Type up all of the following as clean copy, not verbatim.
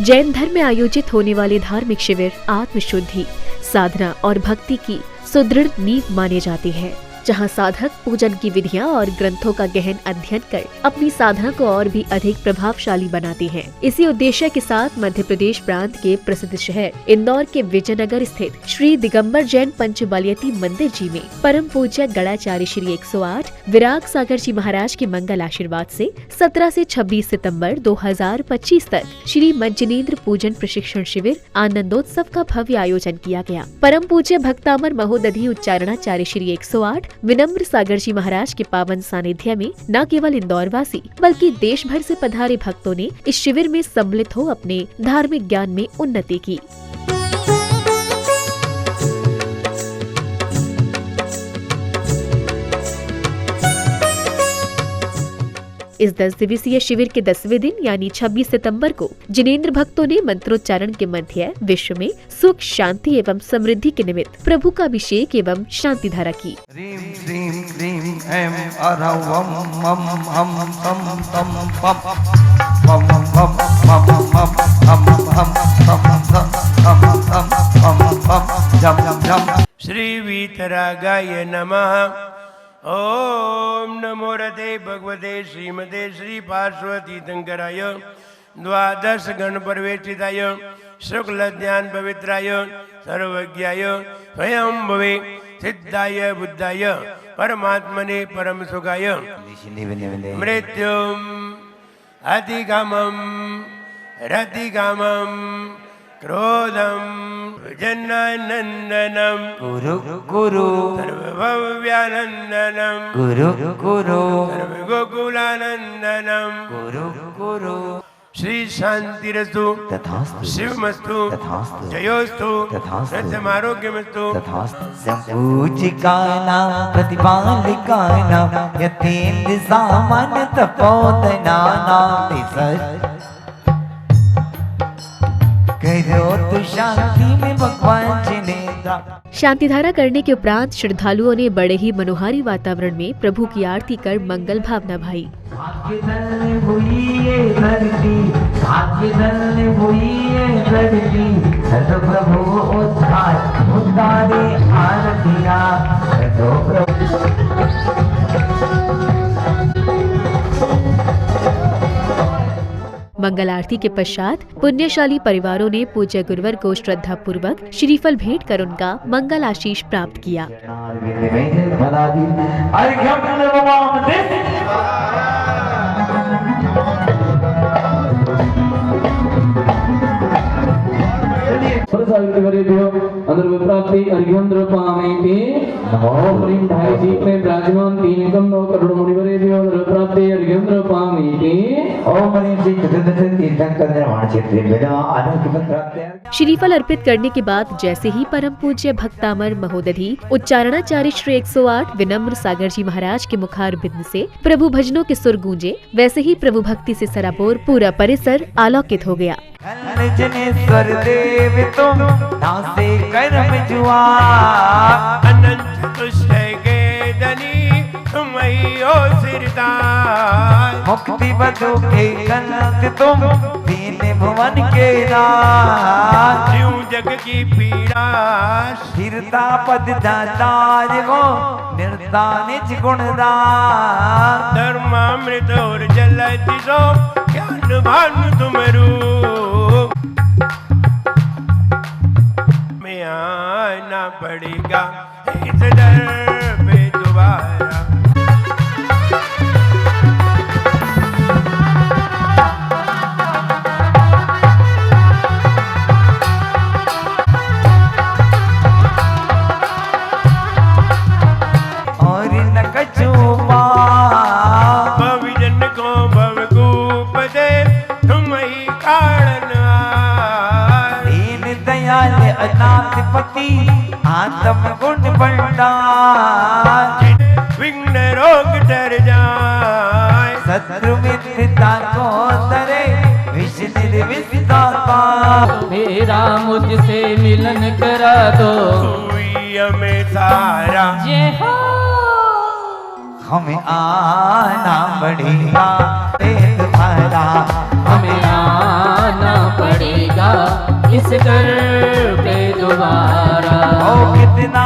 जैन धर्म में आयोजित होने वाले धार्मिक शिविर आत्मशुद्धि, साधना और भक्ति की सुदृढ़ नींव माने जाते हैं, जहां साधक पूजन की विधियां और ग्रंथों का गहन अध्ययन कर अपनी साधना को और भी अधिक प्रभावशाली बनाते हैं। इसी उद्देश्य के साथ मध्य प्रदेश प्रांत के प्रसिद्ध शहर इंदौर के विजयनगर स्थित श्री दिगंबर जैन पंचबलियती मंदिर जी में परम पूज्य गणाचार्य श्री 108 विराग सागर जी महाराज के मंगल आशीर्वाद से 17 से 26 सितंबर 2025 तक श्री मंजनेन्द्र पूजन प्रशिक्षण शिविर आनंदोत्सव का भव्य आयोजन किया गया। परम पूज्य भक्तामर महोदधि उच्चारणाचार्य श्री 108 विनम्र सागर जी महाराज के पावन सानिध्य में न केवल इंदौर वासी बल्कि देश भर से पधारे भक्तों ने इस शिविर में सम्मिलित हो अपने धार्मिक ज्ञान में उन्नति की। इस 10 दिवसीय शिविर के 10वें दिन यानी 26 सितंबर को जिनेंद्र भक्तों ने मंत्रोच्चारण के मध्य विश्व में सुख, शांति एवं समृद्धि के निमित्त प्रभु का अभिषेक एवं शांति धारा की। श्री वीतरागाय नमः। ओम नमो रते भगवते श्रीमते श्री पार्श्वती शंकराय द्वादश गण परिवेष्टिताय शुक्ल ज्ञान पवित्राय सर्वज्ञाय स्वयं भवे सिद्धाय बुद्धाय परमात्मने परम सुखाय मृत्युम अधिगमम रतिगमम क्रोधम जन्ननंदनम गुरु गुरु सर्वभव्यानंदनम गुरु गुरु सर्वगोकुलानंदनम गुरु गुरु श्री शांतिरस्तु तथास्तु शिवमस्तु तथास्तु जयोस्तु तथास्तु सत्यमारोग्यमस्तु तथास्तु संपूजिकानां प्रतिपालिकानां यथेन्द्र सामान्य तपोधनानां तिसर करो तो शांति में भगवान जिनेंद्र। शांति धारा करने के उपरांत श्रद्धालुओं ने बड़े ही मनोहारी वातावरण में प्रभु की आरती कर मंगल भावना भाई। प्रभु उद्धारे आरतिया मंगल आरती के पश्चात पुण्यशाली परिवारों ने पूज्य गुरुवर को श्रद्धा पूर्वक श्रीफल भेंट कर उनका मंगल आशीष प्राप्त किया। प्राप्ति अर्घ्यंद्र पामेति नमो भाई जी में विराजमान 3 करोड़ मुनिवरेभ्यो प्राप्ति अर्घ्यंद्र पामेति ओम श्रीफल अर्पित करने के बाद जैसे ही परम पूज्य भक्तामर महोदधि उच्चारणाचार्य श्री 108 विनम्र सागर जी महाराज के मुखारबिंद से प्रभु भजनों के सुर गूंजे, वैसे ही प्रभु भक्ति से सराबोर पूरा परिसर आलोकित हो गया। जनेश्वर देव तुम नासे कर्म जुआ अनंत तुष्ट के धनी तुम ही हो सिरदार मुक्ति बधु के गंत तुम दीन भुवन के नाथ जीव जग की पीड़ा स्थिरता पद दातार हो निर्ता निज गुणदान धर्मामृत और जल दिशो ज्ञान भानु तुम रूप में आना पड़ेगा इस दर पे दोबारा। अनाथपति आत्म गुण भंडार विघ्न रोग डर जाए शत्रु मित्रता को तरे विष निर्विषता मेरा मुझसे मिलन करा दो कोई हमें सारा हमें आना पड़ेगा तुम्हारा हमें आना पड़ेगा। पड़ेगा इस दर पे दोबारा। ओ कितना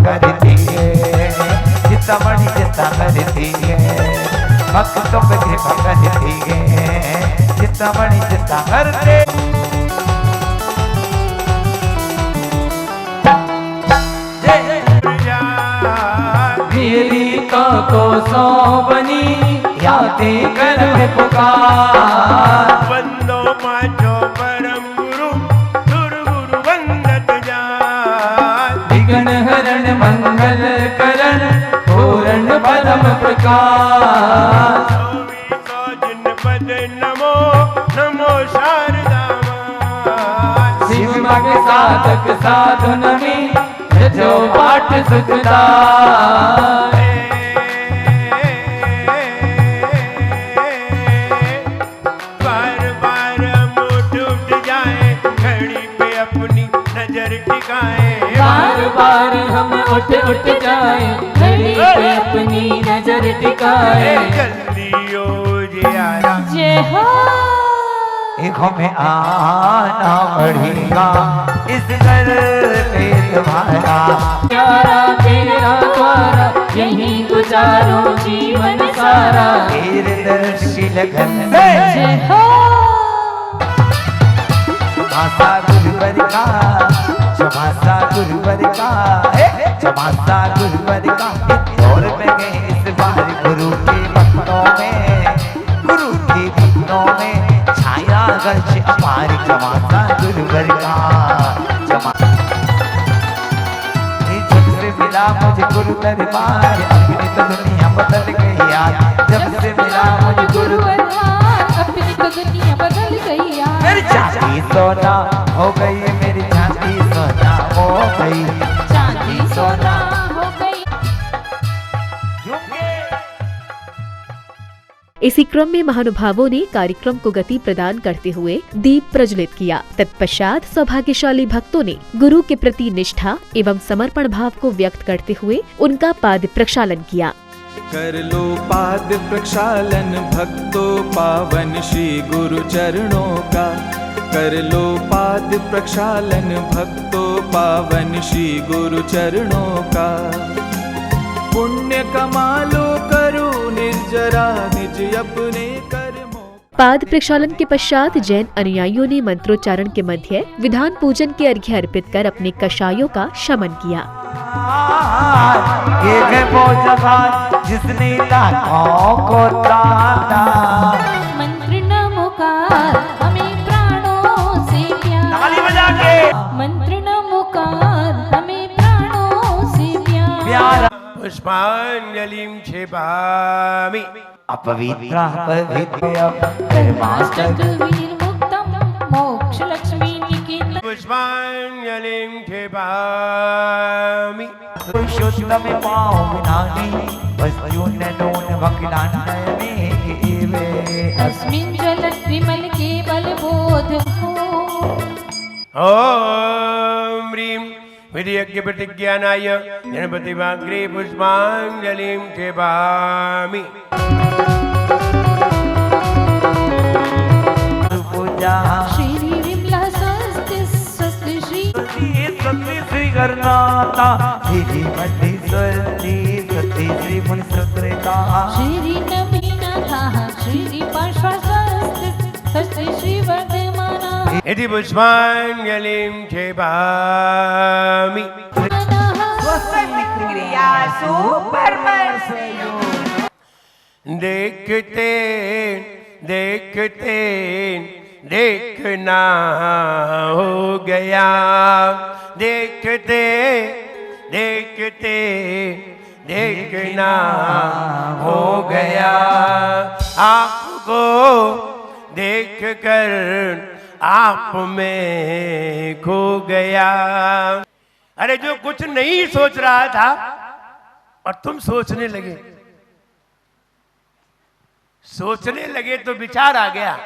करती है चिंतामणि चिंता करती है भक्तों पे कृपा करती है चिंतामणि चिंता करते। मेरी को सौ बनी यादें कर में पुकार। वंदो पांचो परम गुरु दुर्गुरु वंदत जान। विघ्न हरण मंगल करण पूर्ण परम प्रकाश। सो जिन पद नमो नमो शारदा मां। शिव मग साधक साधु नमी जो पाठ सुखदाय। बार बार मुठ उठ जाए घड़ी पे अपनी नजर टिकाए। बार बार हम उठ उठ जाए घड़ी पे अपनी नजर टिकाए। जल्दी ओ जियारा जय हो। देखो में आना पड़ेगा इस घर पे तुम्हारा। प्यारा तेरा द्वारा यहीं गुजारो जीवन सारा। तेरे दर्श की लगन जय हो। चमासा गुरुवर का चमासा गुरुवर का चमासा गुरुवर का और में गए इस बार गुरु के भक्तों में गुरु के भक्तों में छाया गर्ज अपार चमासा गुरुवर का जब से मिला मुझे गुरु दरबार अपनी तो दुनिया बदल गई यार। जब से मिला मुझे गुरु अपनी तो दुनिया बदल गई यार। मेरी चांदी सोना हो गई मेरी चांदी सोना हो गई चांदी सोना हो गई। इसी क्रम में महानुभावों ने कार्यक्रम को गति प्रदान करते हुए दीप प्रज्वलित किया। तत्पश्चात सौभाग्यशाली भक्तों ने गुरु के प्रति निष्ठा एवं समर्पण भाव को व्यक्त करते हुए उनका पाद प्रक्षालन किया। कर लो पाद प्रक्षालन भक्तों पावन श्री गुरु चरणों का। कर लो पाद प्रक्षालन भक्तों पावन श्री गुरु चरणों का। पुण्य कमा लो करो निर्जरा निज अपने कर्मों। पाद प्रक्षालन के पश्चात जैन अनुयायियों ने मंत्रोच्चारण के मध्य विधान पूजन के अर्घ्य अर्पित कर अपने कषायों का शमन किया। ये है वो जवान जिसने लाखों को ताना। मंत्र नमोकार हमें प्राणों से प्यार। ताली बजा के मंत्र नमोकार हमें प्राणों से प्यार। पुष्पांजलिं क्षिपामि। अपवित्र पवित्र धर्माष्टवीर मुक्तम मोक्ष लक्ष्मी निकेतन। पुष्पांजलिं क्षिपामि। पुरुषोत्तम पावनानि वस्तुन नून वक्लान्नयने अस्मिन् ज्वलत् विमल केवल बोध ॐ ह्रीं विधियज्ञ प्रतिज्ञानाय गणपति वाग्रे पुष्पांजलिं क्षिपामि। पूजा श्री विमला स्वस्ति स्वस्ति श्री श्री करनाता श्री मध्य स्वस्ति स्वस्ति श्री मुनि सुकृता श्री नवीनाथः श्री पार्श्वस्ति स्वस्ति श्री वर्धमाना। इति पुष्पांजलिं क्षिपामि। देखते देखते देखना हो गया। देखते देखते देखना हो गया। आपको देखकर आप में खो गया। अरे जो कुछ नहीं सोच रहा था और तुम सोचने लगे, सोचने लगे तो विचार आ गया।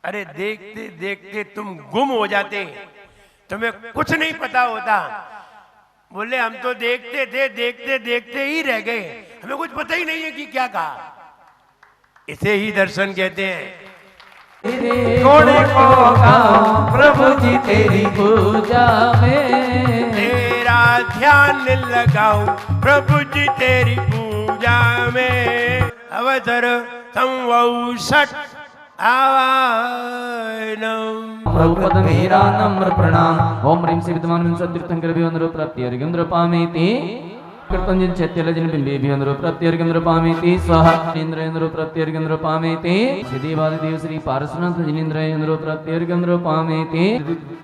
अरे देखते देखते तुम गुम हो जाते, तुम्हें कुछ नहीं पता होता। बोले हम तो देखते थे, देखते देखते ही रह गए, हमें कुछ पता ही नहीं है कि क्या कहा। इसे ही दर्शन कहते हैं। घोड़े को गाऊं प्रभु जी तेरी पूजा में तेरा ध्यान लगाऊं प्रभु जी तेरी पूजा में। अवसर संवौषट आवाहनम। प्रभुपद मेरा नम्र प्रणाम। ओम ह्रीं श्री विद्यमान सतीर्थंकर विवंदरो प्राप्ति अर्घ्यंद्र पामेति कृतंजन चैत्यलजन बिंबे विवंदरो प्राप्ति अर्घ्यंद्र पामेति स्वाहा। इंद्रेंद्रो प्राप्ति अर्घ्यंद्र पामेति देवादिदेव श्री पारसनाथ जिनेंद्रेंद्रो प्राप्ति अर्घ्यंद्र पामेति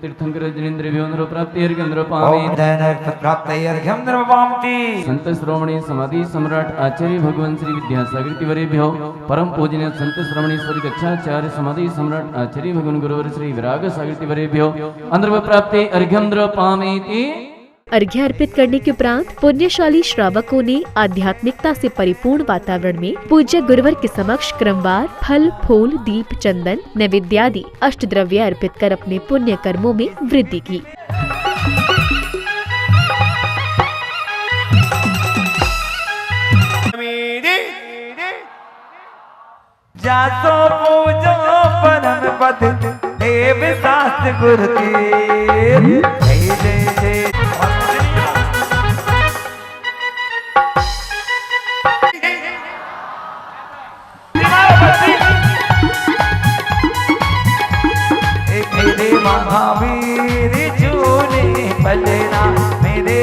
तीर्थंकर जिनेंद्र विवंदरो प्राप्ति अर्घ्यंद्र ओम पामेति जयनर्थ प्राप्त अर्घ्यंद्र पामति। संत श्रोमणी समाधि सम्राट आचार्य भगवान श्री विद्यासागर तिवरेभ्यो परम पूजनीय संत श्रवणेश्वरी कक्षाचार्य समाधि सम्राट आचार्य भगवान गुरुवर श्री विराग सागर तिवरेभ्यो अंदर प्राप्ति अर्घ्यंद्र पामेति। अर्घ्य अर्पित करने के उपरांत पुण्यशाली श्रावकों ने आध्यात्मिकता से परिपूर्ण वातावरण में पूज्य गुरुवर के समक्ष क्रमवार फल फूल दीप चंदन नैवेद्यादि अष्टद्रव्य अर्पित कर अपने पुण्य कर्मों में वृद्धि की। जातो पूजो परम पद देव शास्त्र गुरु के जय जय जय। मेरे महावीर जूने बलना मेरे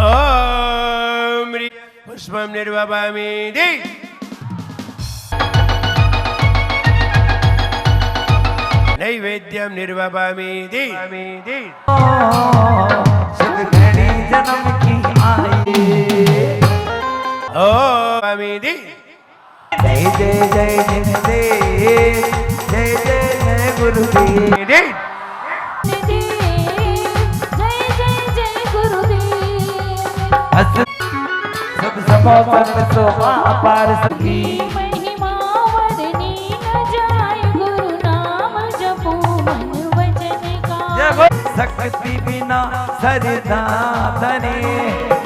ओम ह्रीं पुष्पम निर्वपामि दी। नैवेद्यम निर्वपामि दी। सुख घड़ी जन्म की आई ओम दी। जय जय जय जय जय जय जय गुरुदेव। दी। जय जय जय गुरुदेव। सब समापन सोमा पार सखी महिमा वर्णी न जाय गुरु नाम जपो मन वचन का। शक्ति बिना सरदा धने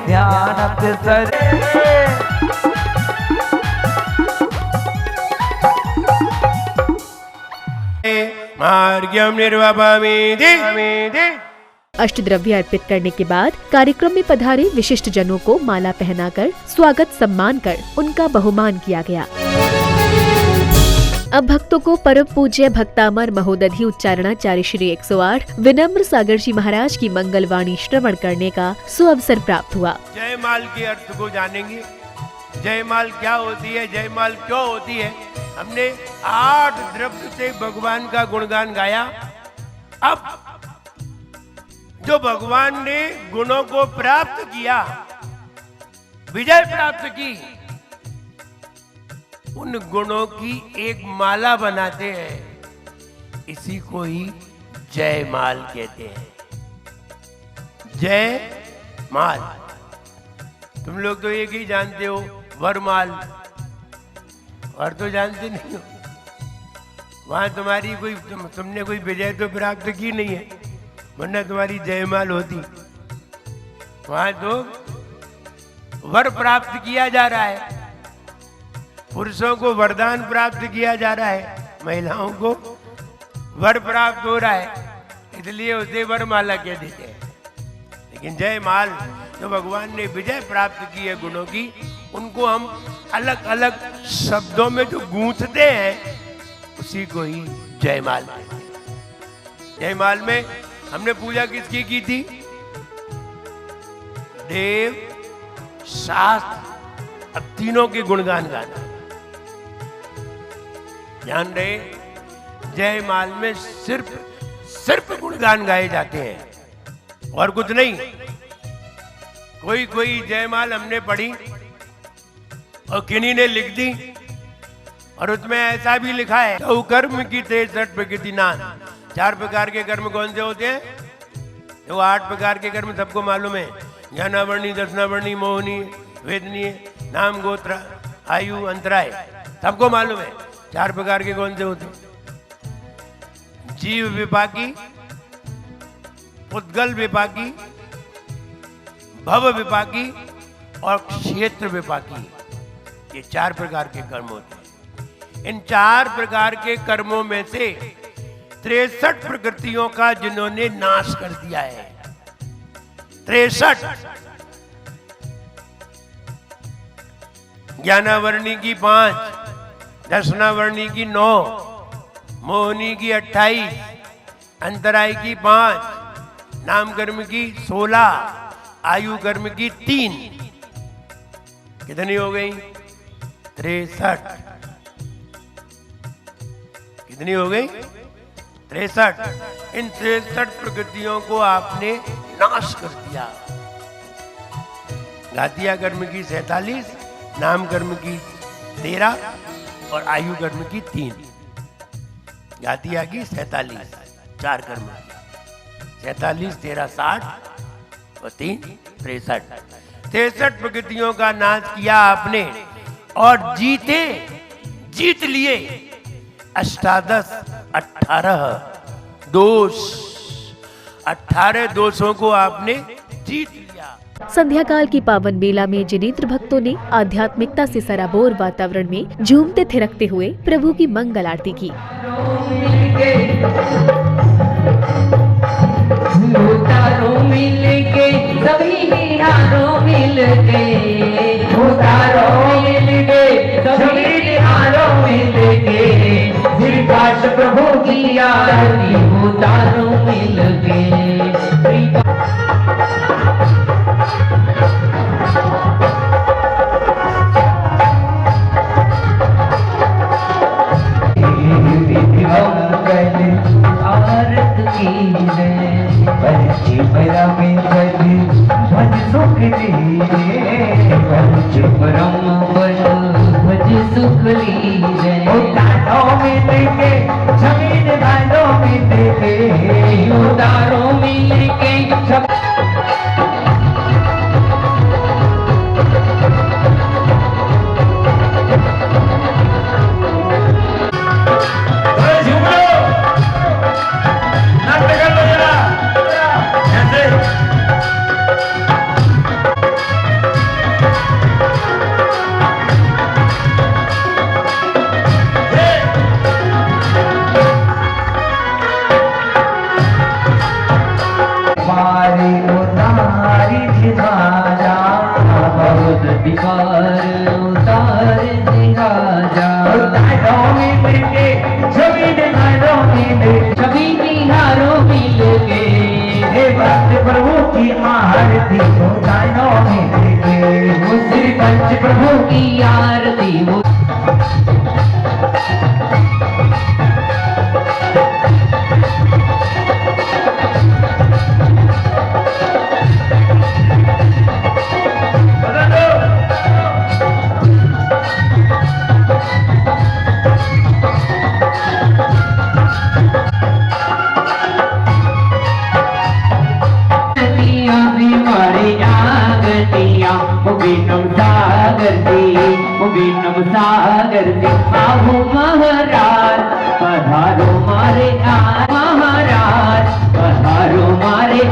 ध्यानत सरे मार्ग्यम निर्वपामि दी। अष्टद्रव्य अर्पित करने के बाद कार्यक्रम में पधारे विशिष्ट जनों को माला पहनाकर स्वागत सम्मान कर उनका बहुमान किया गया। अब भक्तों को परम पूज्य भक्तामर महोदधि उच्चारणाचार्य श्री 108 विनम्र सागर जी महाराज की मंगलवाणी श्रवण करने का सुअवसर प्राप्त हुआ। जयमाल के अर्थ को जानेंगे। जयमाल क्या होती है, जयमाल क्यों होती है। हमने 8 द्रव्य से भगवान का गुणगान गाया। अब जो भगवान ने गुणों को प्राप्त किया, विजय प्राप्त की, उन गुणों की एक माला बनाते हैं। इसी को ही जयमाल कहते हैं। जय माल। तुम लोग तो एक ही जानते हो, वरमाल, और तो जानते नहीं हो। वहां तुम्हारी कोई तुमने कोई विजय तो प्राप्त की नहीं है, वरना तुम्हारी जयमाल होती। वहां तो वर प्राप्त किया जा रहा है। पुरुषों को वरदान प्राप्त किया जा रहा है, महिलाओं को वर प्राप्त हो रहा है, इसलिए उसे वरमाला कह देते हैं। लेकिन जयमाल जो भगवान ने विजय प्राप्त की है गुणों की, उनको हम अलग अलग शब्दों में जो गूंथते हैं, उसी को ही जयमाल कहते हैं। जयमाल में हमने पूजा किसकी की थी? देव, शास्त्र, अब तीनों के गुणगान गाना। ध्यान रहे, जयमाल में सिर्फ गुणगान गाए जाते हैं और कुछ नहीं। कोई जयमाल हमने पढ़ी और किन्हीं ने लिख दी और उसमें ऐसा भी लिखा है, तो कर्म की 63 प्रकृति नाम। 4 प्रकार के कर्म कौन से होते हैं? तो 8 प्रकार के कर्म सबको मालूम है। ज्ञानावर्णी, दर्शनावर्णी, मोहनी, वेदनीय, नाम, गोत्र, आयु, अंतराय, सबको मालूम है। 4 प्रकार के कौन से होते हैं? जीव विपाकी, उद्गल विपाकी, भव विपाकी और क्षेत्र विपाकी। ये 4 प्रकार के कर्म होते हैं। इन 4 प्रकार के कर्मों में से 63 प्रकृतियों का जिन्होंने नाश कर दिया है। 63। ज्ञानावर्णी की 5, दर्शनावर्णी की 9, मोहनी की 28, अंतराय की 5, नाम कर्म की 16, आयु कर्म की 3। कितनी हो गई? 63। कितनी हो गई? 63। इन 63 प्रकृतियों को आपने नाश कर दिया। घातिया कर्म की 47, नाम कर्म की 13 और आयु कर्म की 3। घातिया की 47, 4 कर्म, 47, 13, 60 और 3, 63। 63 प्रकृतियों का नाश किया आपने और जीत लिए अष्टादश 18 दोष। 18 दोषों को आपने जीत लिया। संध्या काल की पावन बेला में जिनेंद्र भक्तों ने आध्यात्मिकता से सराबोर वातावरण में झूमते थिरकते हुए प्रभु की मंगल आरती की। उतारो मिल के सभी निहारो मिल के, उतारो मिल के सभी निहारो मिल के, श्री काश प्रभु की आरती उतारो मिल के। आरत की बच्ची मेरा में भज सुख लीजे, भज ब्रह्म भज सुख लीजे। उतारो मिल के जमीन भालो मिल के, उतारो मिल के प्रभु की आरती उतारो मिल के, श्री पंच प्रभु की आरती सागर दी आहू महाराज पधारो मारे महाराज पधारो मारे